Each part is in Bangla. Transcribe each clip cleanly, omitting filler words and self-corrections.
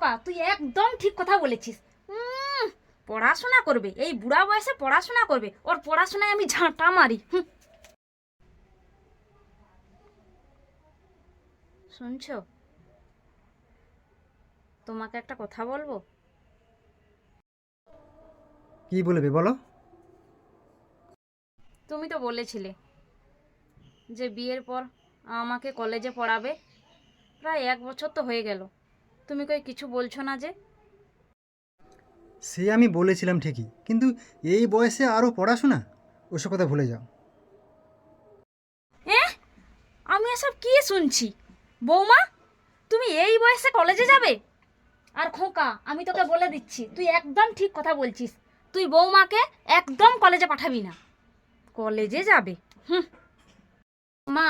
খোকা, তুই একদম ঠিক কথা বলেছিস। পড়াশোনা করবে, এই বুড়া বয়সে পড়াশোনা করবে, ওর পড়াশোনায় আমি ঝাঁটা মারি। শুনছো, তোমাকে একটা কথা বলবো। কি বলবে বলো? তুমি তো বলেছিলে যে বিয়ের পর আমাকে কলেজে পড়াবে। প্রায় 1 বছর তো হয়ে গেল, তুমি কই কিছু বলছো না যে? সে আমি বলেছিলাম ঠিকই, কিন্তু এই বয়সে আরও পড়াশোনা, ওসব কথা ভুলে যাও। এ, আমি এসব কি শুনছি? বৌমা, তুমি এই বয়সে কলেজে যাবে? আর খোকা, আমি তোকে বলে দিচ্ছি, তুই একদম ঠিক কথা বলছিস। তুই বৌমাকে একদম কলেজে পাঠাবি না। কলেজে যাবে? হুম। মা,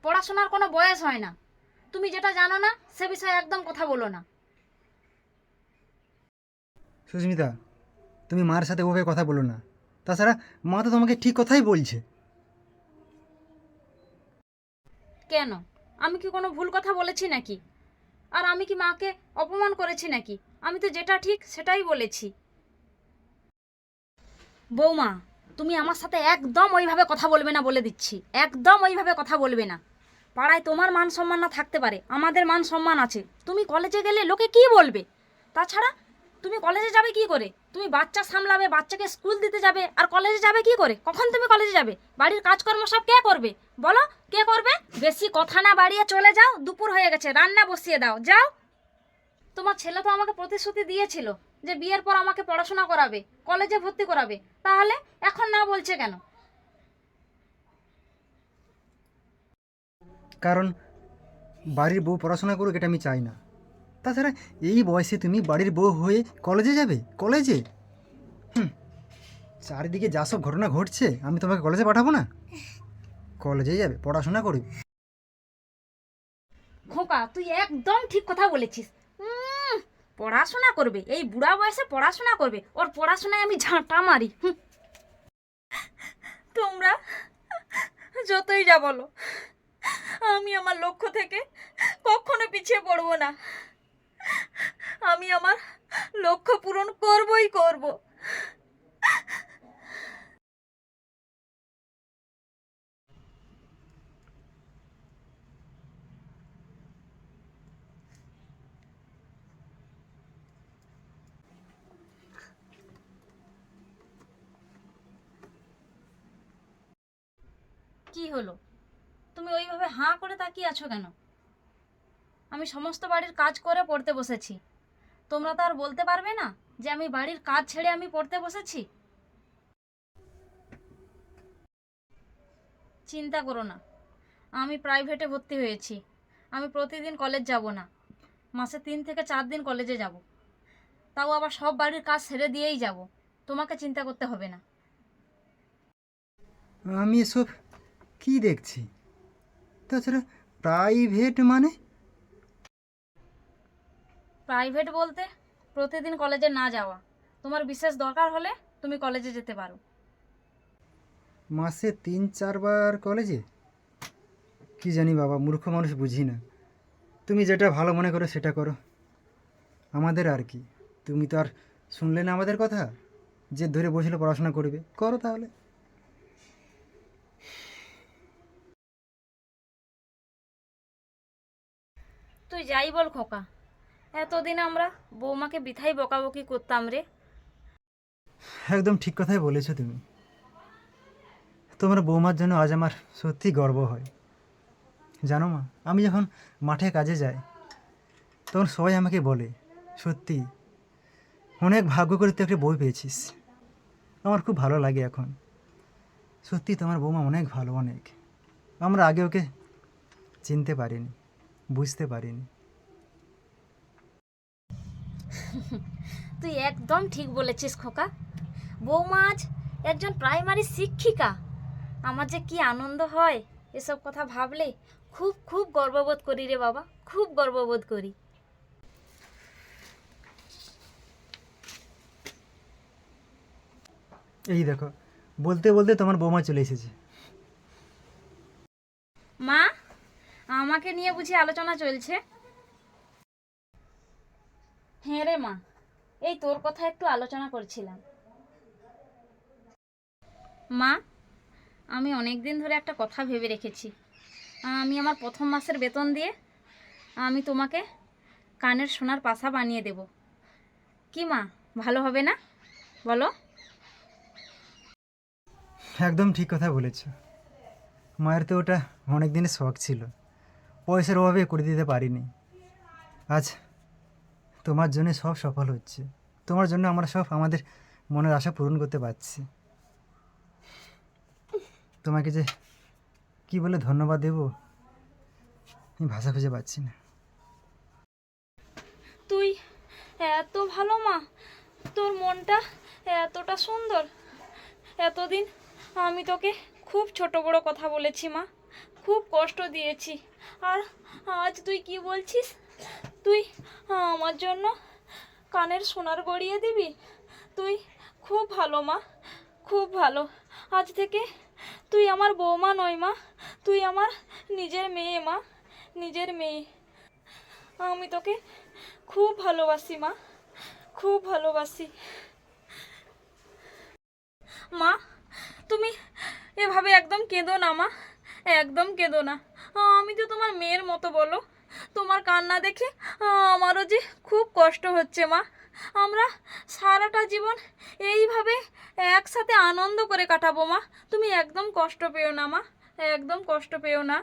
পড়াশোনার কোনো বয়স হয় না। তুমি যেটা জানো না সে বিষয়ে একদম কথা বলো না। সুস্মিতা, তুমি মার সাথে ওভাবে কথা বলো না। তাছাড়া মা তো তোমাকে ঠিক কথাই বলছে। কেন? আমি কি কোনো ভুল কথা বলেছি নাকি? আর আমি কি মাকে অপমান করেছি নাকি? আমি তো যেটা ঠিক সেটাই বলেছি। বৌমা, তুমি আমার সাথে একদম ওইভাবে কথা বলবে না বলে দিচ্ছি। একদম ওইভাবে কথা বলবে না। পাড়ায় তোমার মান সম্মান না থাকতে পারে, আমাদের মান সম্মান আছে। তুমি কলেজে গেলে লোকে কি বলবে? তাছাড়া তুমি কলেজে যাবে কি করে? তুমি বাচ্চা সামলাবে, বাচ্চাকে স্কুল দিতে যাবে, আর কলেজে যাবে কি করে? কখন তুমি কলেজে যাবে? বাড়ির কাজকর্ম সব কে করবে? বলো, কে করবে? বেশি কথা না বাড়িয়ে চলে যাও, দুপুর হয়ে গেছে, রান্না বসিয়ে দাও, যাও। তোমার ছেলে তো আমাকে প্রতিশ্রুতি দিয়েছিল যে বিয়ের পর আমাকে পড়াশোনা করাবে, কলেজে ভর্তি করাবে। তাহলে এখন না বলছে কেন? কারণ বাড়ির বউ পড়াশোনা করুক, এটা আমি চাই না। তাছাড়া এই বয়সে তুমি বাড়ির বউ হয়ে কলেজে যাবে? কলেজে? হুম, চারিদিকে যা সব ঘটনা ঘটছে, আমি তোমাকে কলেজে পাঠাবো না? কলেজেই যাবে, পড়াশোনা করবে। খোকা, তুই একদম ঠিক কথা বলেছিস। পড়াশোনা করবে, এই বুড়া বয়সে পড়াশোনা করবে, ওর পড়াশোনায় আমি ঝাঁটা মারি। তোমরা যতই যা বলো, আমি আমার লক্ষ্য থেকে কখনো পিছিয়ে পড়বো না। আমি আমার লক্ষ্য পূরণ করবই করব। কি হলো? তুমি ওইভাবে হাঁ করে তাকিয়ে আছো কেন? আমি সমস্ত বাড়ির কাজ করে পড়তে বসেছি। তোমরা তো আর বলতে পারবে না যে আমি বাড়ির কাজ ছেড়ে আমি পড়তে বসেছি। চিন্তা করো না, আমি প্রাইভেটে ভর্তি হয়েছি। আমি প্রতিদিন কলেজ যাব না, মাসে 3 থেকে 4 দিন কলেজে যাব। তাও আবার সব বাড়ির কাজ ছেড়ে দিয়েই যাব। তোমাকে চিন্তা করতে হবে না। আমি এসব কি দেখছি? তাছাড়া প্রাইভেট মানে? প্রাইভেট বলতে প্রতিদিন কলেজে না যাওয়া। তোমার বিশেষ দরকার হলে তুমি কলেজে যেতে পারো। মাসে 3-4 বার কলেজে? কি জানি বাবা, মূর্খ মানুষ, বুঝি না। তুমি যেটা ভালো মনে করো সেটা করো, আমাদের আর কি। তুমি তো আর শুনলে না আমাদের কথা, যে ধরে বসলে পড়াশোনা করবে, করো তাহলে। তুই যাই বল খোকা, এতদিন আমরা বৌমাকে বৃথাই বকাবকি করতাম রে। একদম ঠিক কথাই বলেছো তুমি। তোমার বৌমার জন্য আজ আমার সত্যি গর্ব হয়। জানো মা, আমি যখন মাঠে কাজে যাই তখন সবাই আমাকে বলে, সত্যি অনেক ভাগ্য করে তুই একটা বউ পেয়েছিস। আমার খুব ভালো লাগে এখন। সত্যি তোমার বৌমা অনেক ভালো, অনেক। আমরা আগে ওকে চিনতে পারিনি, বুঝতে পারিনি। তুই একদম ঠিক বলেছিস খোকা। বৌমা আজ একজন প্রাইমারি শিক্ষিকা। আমার যে কি আনন্দ হয় এসব কথা ভাবলে। খুব খুব গর্ববোধ করি রে বাবা, খুব গর্ববোধ করি। এই দেখো, বলতে বলতে তোমার বৌমা চলে এসেছে। মা, আমাকে নিয়ে বুঝি আলোচনা চলছে? হ্যাঁ রে মা, এই তোর কথা একটু আলোচনা করছিলাম। মা, আমি অনেক দিন ধরে একটা কথা ভেবে রেখেছি। আমি আমার প্রথম মাসের বেতন দিয়ে আমি তোমাকে কানের সোনার পাশা বানিয়ে দেব। কি মা, ভালো হবে না বলো? একদম ঠিক কথা বলেছ। মায়ের তো ওটা অনেক দিনের শখ ছিল, পয়সার অভাবে করে দিতে পারিনি। আজ তোমার জন্য সব সফল হচ্ছে, তোমার জন্য আমরা সব আমাদের মনের আশা পূরণ করতে পারছি। তোমাকে যে কি বলে ধন্যবাদ দেব, আমি ভাষা খুঁজে পাচ্ছি না। তুই এত ভালো মা, তোর মনটা এতটা সুন্দর। এতদিন আমি তোকে খুব ছোট বড় কথা বলেছি মা, খুব কষ্ট দিয়েছি। আর আজ তুই কি বলছিস? তুই আমার জন্য কানের সোনার গড়িয়ে দিবি? তুই খুব ভালো মা, খুব ভালো। আজ থেকে তুই আমার বৌমা নয় মা, তুই আমার নিজের মেয়ে মা, নিজের মেয়ে। আমি তোকে খুব ভালোবাসি মা, খুব ভালোবাসি। মা, তুমি এভাবে একদম কেঁদো না মা, একদম কেঁদো না। আমি তো তোমার মেয়ের মতো, বলো। তোমার কান্না দেখে আমারও যে খুব কষ্ট হচ্ছে মা। আমরা সারাটা জীবন এইভাবে একসাথে আনন্দ করে কাটাবো মা। তুমি একদম কষ্ট পেও না মা, একদম কষ্ট পেও না।